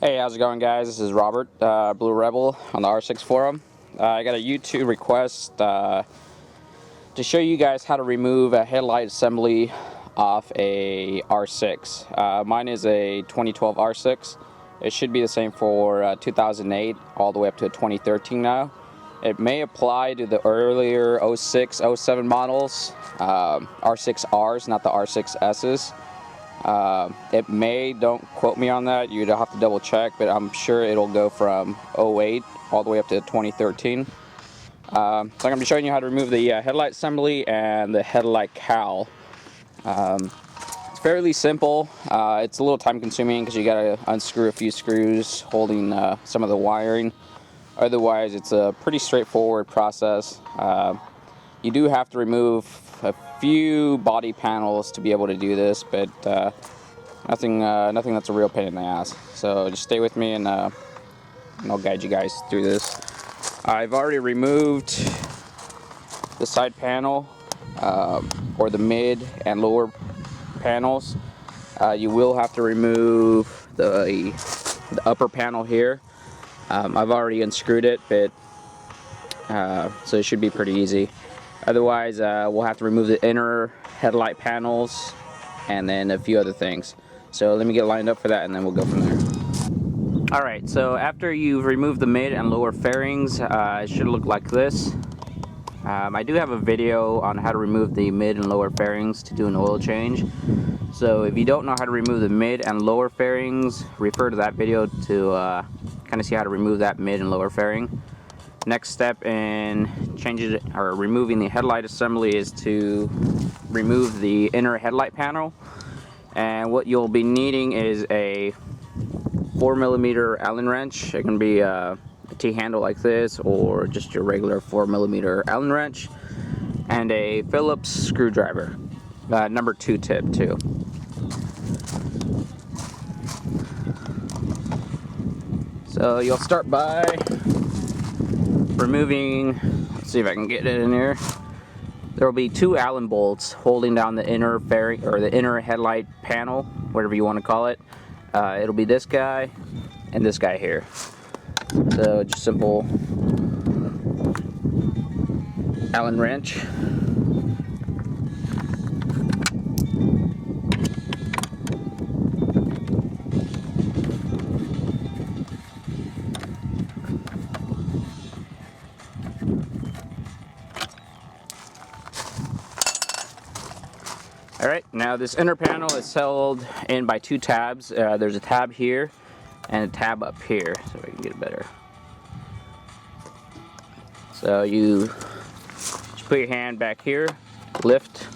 Hey, how's it going, guys? This is Robert, Blue Rebel on the R6 forum. I got a YouTube request to show you guys how to remove a headlight assembly off a R6. Mine is a 2012 R6. It should be the same for 2008 all the way up to 2013 now. It may apply to the earlier 06, 07 models, R6Rs, not the R6Ss. It may, don't quote me on that, you'd have to double check, but I'm sure it'll go from 08 all the way up to 2013. So I'm going to be showing you how to remove the headlight assembly and the headlight cowl. It's fairly simple. It's a little time consuming because you got to unscrew a few screws holding some of the wiring. Otherwise, it's a pretty straightforward process. You do have to remove a few body panels to be able to do this, but nothing that's a real pain in the ass. So just stay with me and I'll guide you guys through this. I've already removed the side panel or the mid and lower panels. You will have to remove the upper panel here. I've already unscrewed it, but so it should be pretty easy. Otherwise, we'll have to remove the inner headlight panels and then a few other things. So let me get lined up for that and then we'll go from there. Alright, so after you've removed the mid and lower fairings, it should look like this. I do have a video on how to remove the mid and lower fairings to do an oil change. So if you don't know how to remove the mid and lower fairings, refer to that video to kind of see how to remove that mid and lower fairing. Next step in removing the headlight assembly is to remove the inner headlight panel. And what you'll be needing is a 4mm Allen wrench. It can be a T-handle like this or just your regular 4mm Allen wrench, and a Phillips screwdriver, number 2 tip too. So you'll start by removing, let's see if I can get it in here. There will be 2 Allen bolts holding down the inner fairing or the inner headlight panel, whatever you want to call it. It'll be this guy and this guy here. So just simple Allen wrench. Alright, now this inner panel is held in by 2 tabs. There's a tab here and a tab up here, so we can get it better. So you just put your hand back here, lift.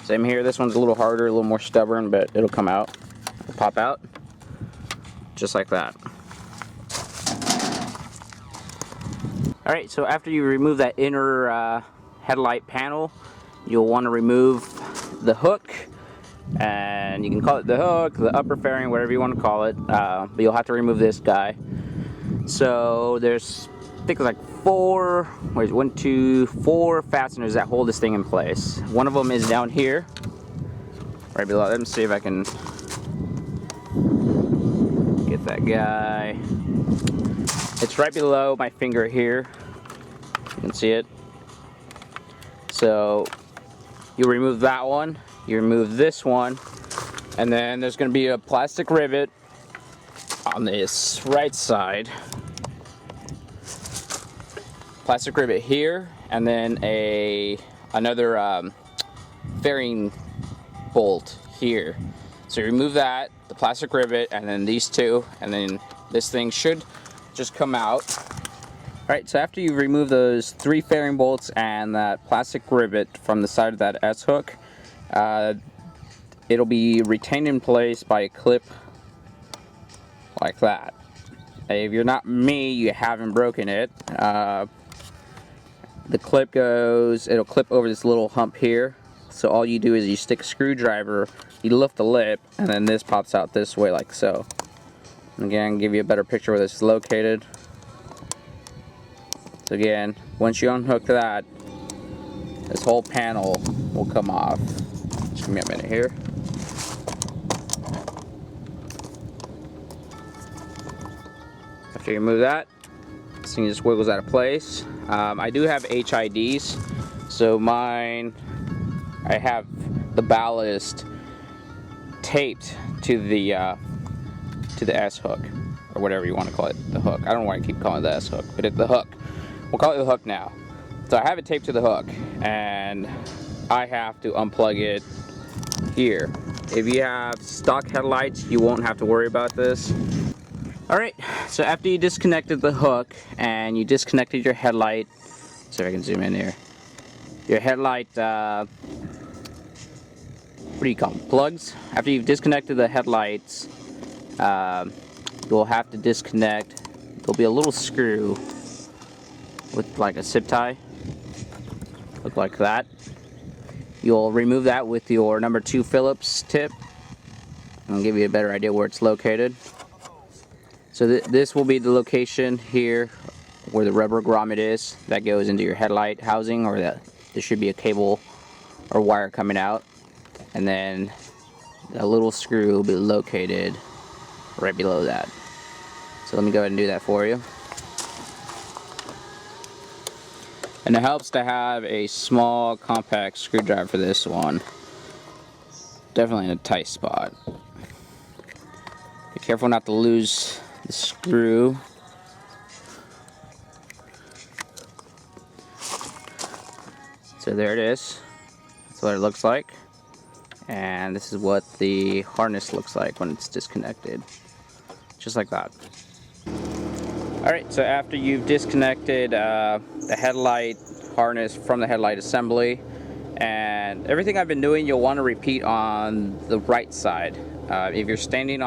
Same here, this one's a little harder, a little more stubborn, but it'll come out, it'll pop out, just like that. Alright, so after you remove that inner headlight panel, you'll want to remove the hook, and you can call it the hook, the upper fairing, whatever you want to call it, but you'll have to remove this guy. So there's, I think it's like 4 fasteners that hold this thing in place. One of them is down here, right below. Let me see if I can get that guy. It's right below my finger here. You can see it. So you remove that one, you remove this one, and then there's going to be a plastic rivet on this right side. Plastic rivet here, and then another fairing bolt here. So you remove that, the plastic rivet, and then these 2, and then this thing should just come out. Alright, so after you remove those 3 fairing bolts and that plastic rivet from the side of that S-hook, it'll be retained in place by a clip like that. If you're not me, you haven't broken it. The clip it'll clip over this little hump here. So all you do is you stick a screwdriver, you lift the lip, and then this pops out this way like so. And again, give you a better picture where this is located. So again, once you unhook that, this whole panel will come off. Just give me a minute here. After you remove that, this thing just wiggles out of place. I do have HIDs, so mine, I have the ballast taped to the S hook, or whatever you want to call it, the hook. I don't know why I keep calling it the S hook, but it's the hook. We'll call it the hook now. So I have it taped to the hook, and I have to unplug it here. If you have stock headlights, you won't have to worry about this. Alright, so after you disconnected the hook and you disconnected your headlight, see if I can zoom in here. Your headlight, what do you call them? Plugs? After you've disconnected the headlights, you'll have to disconnect. There'll be a little screw with like a zip tie. Look like that. You'll remove that with your number 2 Phillips tip. I'll give you a better idea where it's located. So this will be the location here where the rubber grommet is. That goes into your headlight housing, or that there should be a cable or wire coming out. And then a little screw will be located right below that. So let me go ahead and do that for you. And it helps to have a small compact screwdriver for this one. Definitely in a tight spot. Be careful not to lose the screw. So there it is. That's what it looks like. And this is what the harness looks like when it's disconnected. Just like that. Alright, so after you've disconnected the headlight harness from the headlight assembly and everything I've been doing, you'll want to repeat on the right side. If you're standing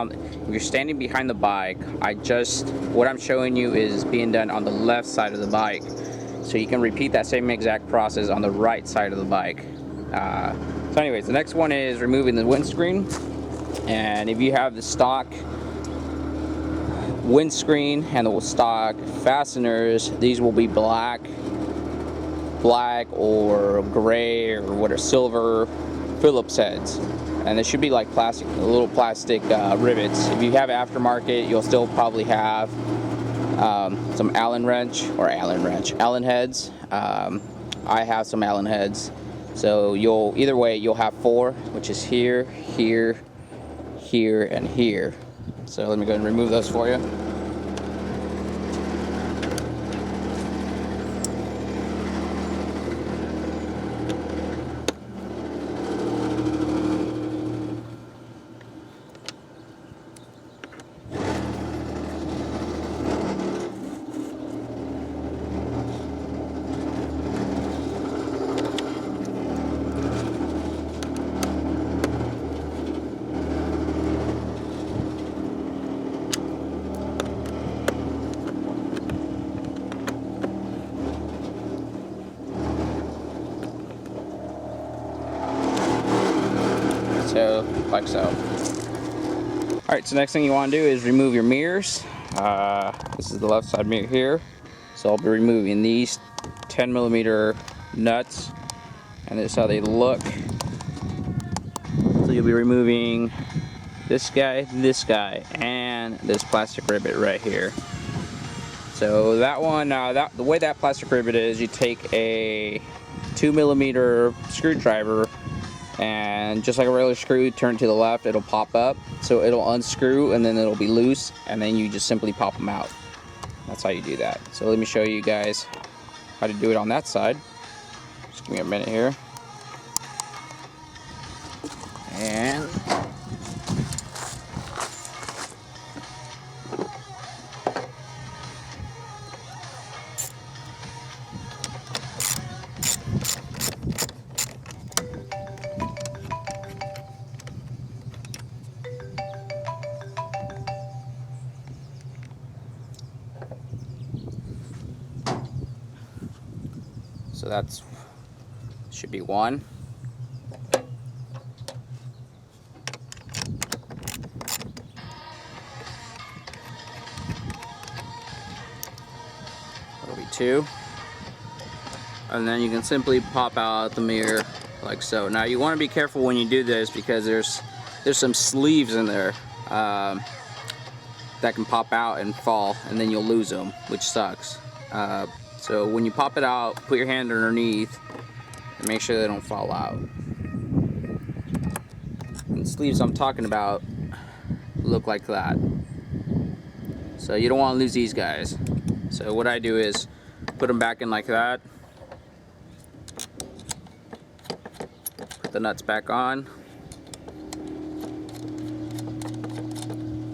behind the bike, what I'm showing you is being done on the left side of the bike. So you can repeat that same exact process on the right side of the bike. So anyways, the next one is removing the windscreen. And if you have the stock windscreen and the stock fasteners, these will be black or gray or what are silver Phillips heads, and they should be like plastic, little plastic rivets. If you have aftermarket, you'll still probably have some Allen heads. I have some Allen heads, so either way you'll have 4, which is here, here, here, and here. So let me go ahead and remove those for you. So, like so. Alright, so next thing you want to do is remove your mirrors. This is the left side mirror here. So I'll be removing these 10mm nuts, and this is how they look. So you'll be removing this guy, and this plastic rivet right here. So that one, the way that plastic rivet is, you take a 2mm screwdriver, and just like a regular screw, turn it to the left, it'll pop up. So it'll unscrew and then it'll be loose, and then you just simply pop them out. That's how you do that. So let me show you guys how to do it on that side. Just give me a minute here. And so that's should be one. That'll be 2. And then you can simply pop out the mirror like so. Now you want to be careful when you do this because there's some sleeves in there. that can pop out and fall, and then you'll lose them, which sucks. So when you pop it out, put your hand underneath and make sure they don't fall out. And the sleeves I'm talking about look like that. So you don't want to lose these guys. So what I do is put them back in like that. Put the nuts back on.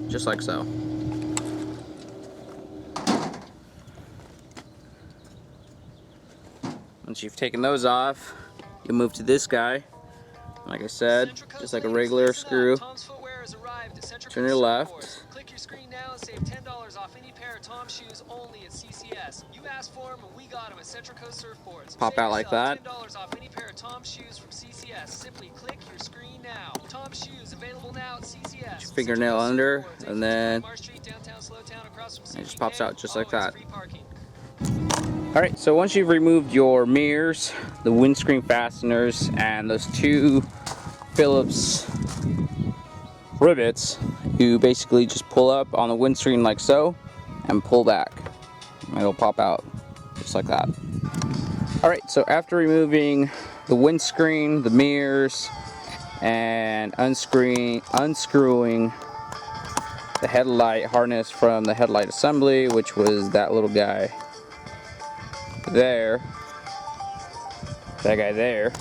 Just like so. Once you've taken those off, you move to this guy. Like I said, just like a regular screw. Turn your left. Click your screen now and save $10 off any pair of Tom's shoes only at CCS. You asked for them and we got them at Central Coast Surfboards. Pop out like that. $10 off any pair of Tom's shoes from CCS. Simply click your screen now. Tom's shoes available now at CCS. Put your fingernail under, and then it just pops out just like that. Alright, so once you've removed your mirrors, the windscreen fasteners, and those two Phillips rivets, you basically just pull up on the windscreen like so and pull back, and it'll pop out just like that. Alright, so after removing the windscreen, the mirrors, and unscrewing the headlight harness from the headlight assembly, which was that little guy there, that guy there.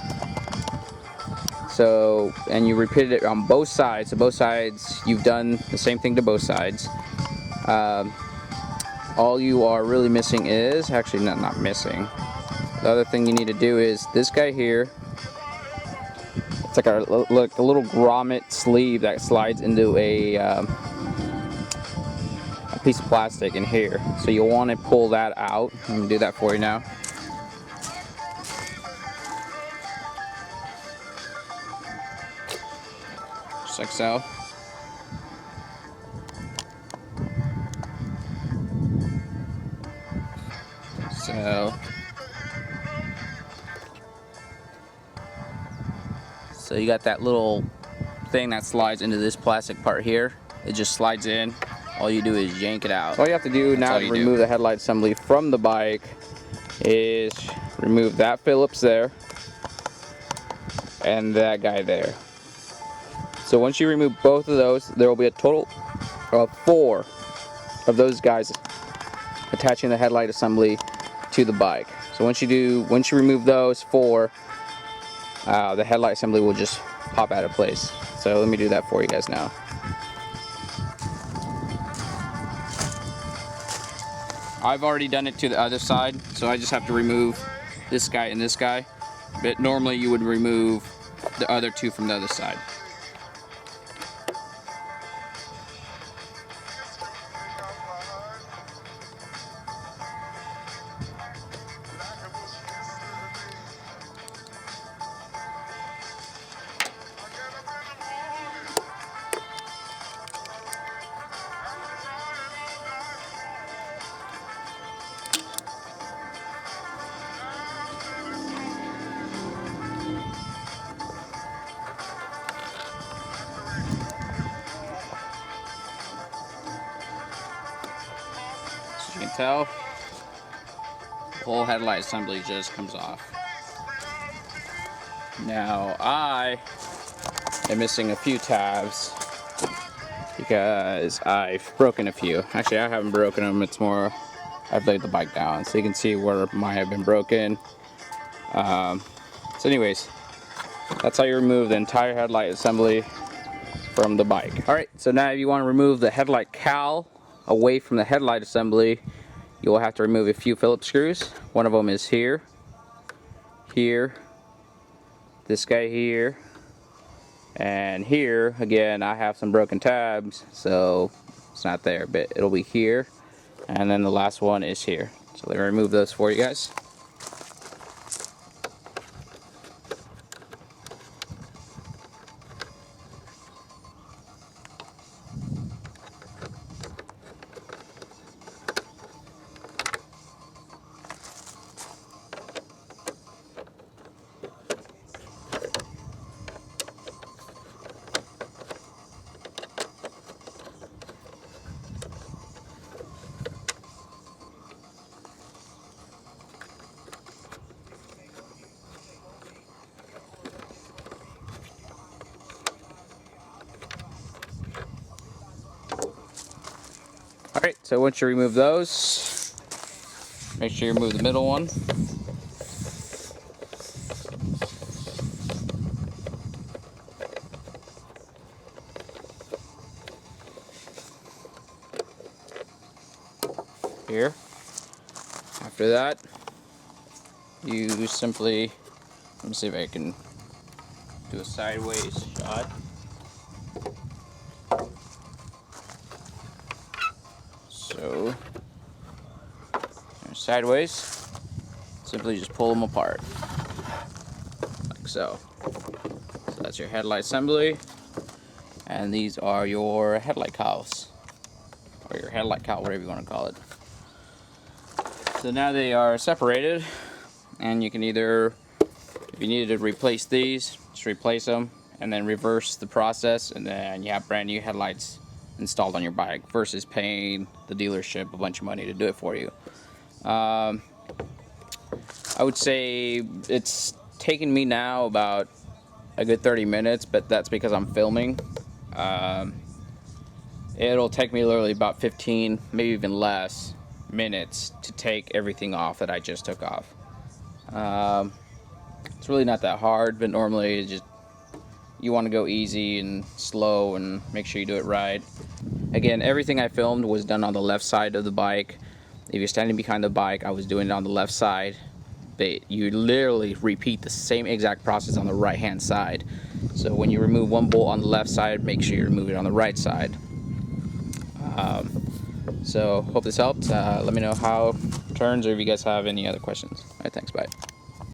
So, and you repeated it on both sides. So both sides, you've done the same thing to both sides. All you are really missing is, actually not missing. The other thing you need to do is this guy here. It's like a little grommet sleeve that slides into a piece of plastic in here. So you'll want to pull that out. I'm gonna do that for you now. Just like so. So you got that little thing that slides into this plastic part here. It just slides in. All you do is yank it out. So all you have to do now to remove the headlight assembly from the bike is remove that Phillips there and that guy there. So once you remove both of those, there will be a total of 4 of those guys attaching the headlight assembly to the bike. So once you remove those 4, the headlight assembly will just pop out of place. So let me do that for you guys now. I've already done it to the other side, so I just have to remove this guy and this guy. But normally you would remove the other 2 from the other side. You can tell the whole headlight assembly just comes off. Now I am missing a few tabs because I've broken a few. Actually, I haven't broken them, it's more I've laid the bike down, so you can see where mine have been broken. So anyways, that's how you remove the entire headlight assembly from the bike. Alright, so now if you want to remove the headlight cowl away from the headlight assembly, you will have to remove a few Phillips screws. One of them is here, here, this guy here, and here. Again, I have some broken tabs, so it's not there, but it'll be here, and then the last one is here. So let me remove those for you guys. Alright, so once you remove those, make sure you remove the middle one. Here. After that, you simply, let me see if I can do a sideways shot. So, sideways, simply just pull them apart, like so. So that's your headlight assembly, and these are your headlight cowls, or your headlight cowl, whatever you want to call it. So now they are separated, and you can either, if you needed to replace these, just replace them, and then reverse the process, and then you have brand new headlights installed on your bike versus paying the dealership a bunch of money to do it for you. I would say it's taken me now about a good 30 minutes, but that's because I'm filming. It'll take me literally about 15, maybe even less minutes to take everything off that I just took off. It's really not that hard, but normally it's just you want to go easy and slow and make sure you do it right. Again, everything I filmed was done on the left side of the bike. If you're standing behind the bike, I was doing it on the left side. But you literally repeat the same exact process on the right hand side. So when you remove one bolt on the left side, make sure you remove it on the right side. So hope this helped. Let me know how it turns, or if you guys have any other questions. All right, thanks, bye.